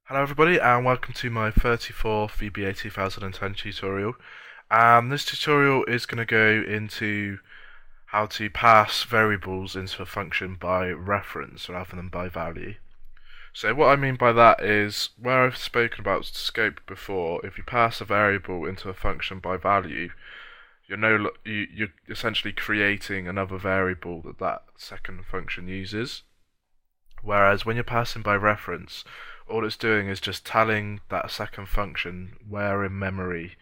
Hello everybody and welcome to my 34th VBA 2010 tutorial. This tutorial is going to go into how to pass variables into a function by reference rather than by value. So what I mean by that is, where I've spoken about scope before, if you pass a variable into a function by value, you're essentially creating another variable that second function uses. Whereas when you're passing by reference, all it's doing is just telling that second function where in memory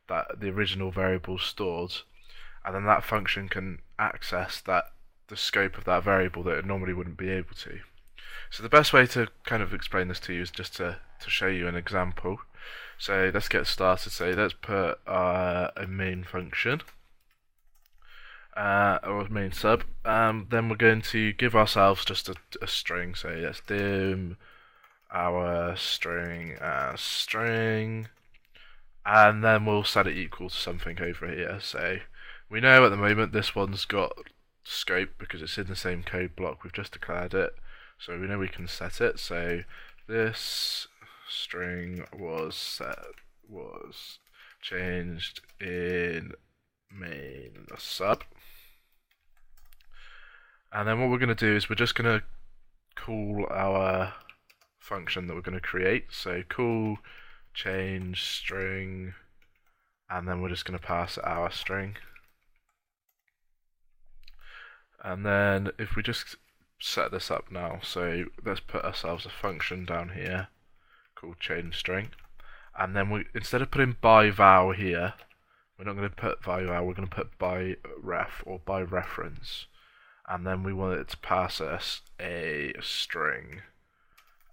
that the original variable is stored, and then that function can access the scope of that variable that it normally wouldn't be able to. So the best way to kind of explain this to you is just to show you an example. So let's get started. So let's put a main function. Or main sub, then we're going to give ourselves just a string. So let's dim our string as string, and then we'll set it equal to something over here. So we know at the moment this one's got scope because it's in the same code block, we've just declared it, so we know we can set it. So this string was changed in main sub. And then what we're going to do is we're just going to call our function that we're going to create. So call change string, and then we're just going to pass our string. And then if we just set this up now, so let's put ourselves a function down here called change string, and then instead of putting by val here, we're not going to put by val, we're going to put by ref or by reference. And then we want it to pass us a string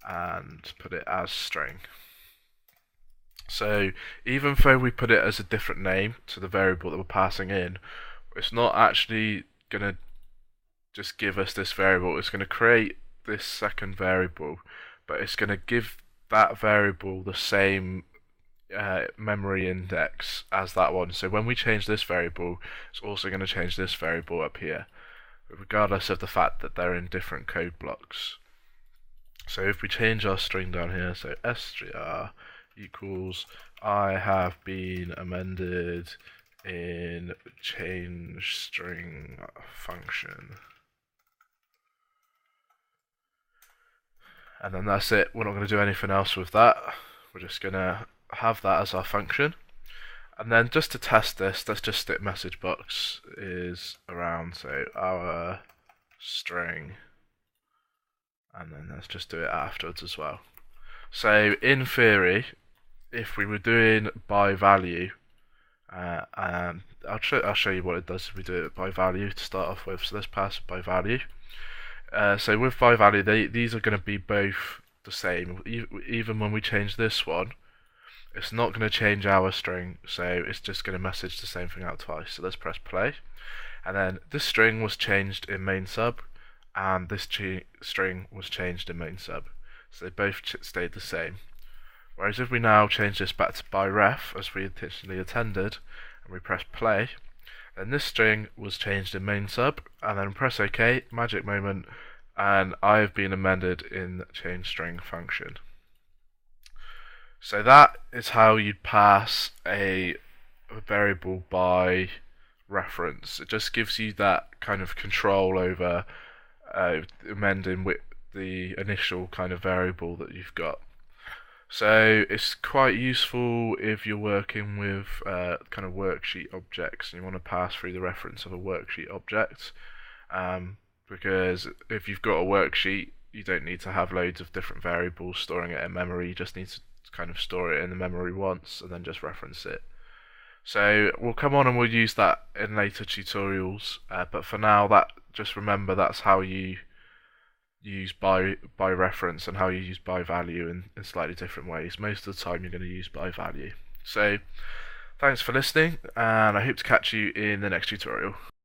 and put it as string. So even though we put it as a different name to the variable that we're passing in, it's not actually going to just give us this variable. It's going to create this second variable, but it's going to give that variable the same memory index as that one. So when we change this variable, it's also going to change this variable up here, regardless of the fact that they're in different code blocks. So if we change our string down here, so str equals I have been amended in change string function, and then that's it. We're not going to do anything else with that. We're just going to have that as our function. And then just to test this, let's just stick message box is around, so our string, and then let's just do it afterwards as well. So in theory, if we were doing by value, and I'll show you what it does if we do it by value to start off with. So let's pass it by value. So with by value, these are going to be both the same. Even when we change this one, it's not going to change our string, so it's just going to message the same thing out twice. So let's press play, and then this string was changed in main sub, and this string was changed in main sub, so they both stayed the same. Whereas if we now change this back to by ref, as we initially intended, and we press play, then this string was changed in main sub, and then press OK, magic moment, and I have been amended in change string function. So that is how you'd pass a variable by reference. It just gives you that kind of control over amending with the initial kind of variable that you've got. So it's quite useful if you're working with kind of worksheet objects and you want to pass through the reference of a worksheet object, because if you've got a worksheet, you don't need to have loads of different variables storing it in memory. You just need to kind of store it in the memory once and then just reference it. So we'll come on and we'll use that in later tutorials, but for now, just remember that's how you use by reference and how you use by value in slightly different ways. Most of the time you're going to use by value. So thanks for listening, and I hope to catch you in the next tutorial.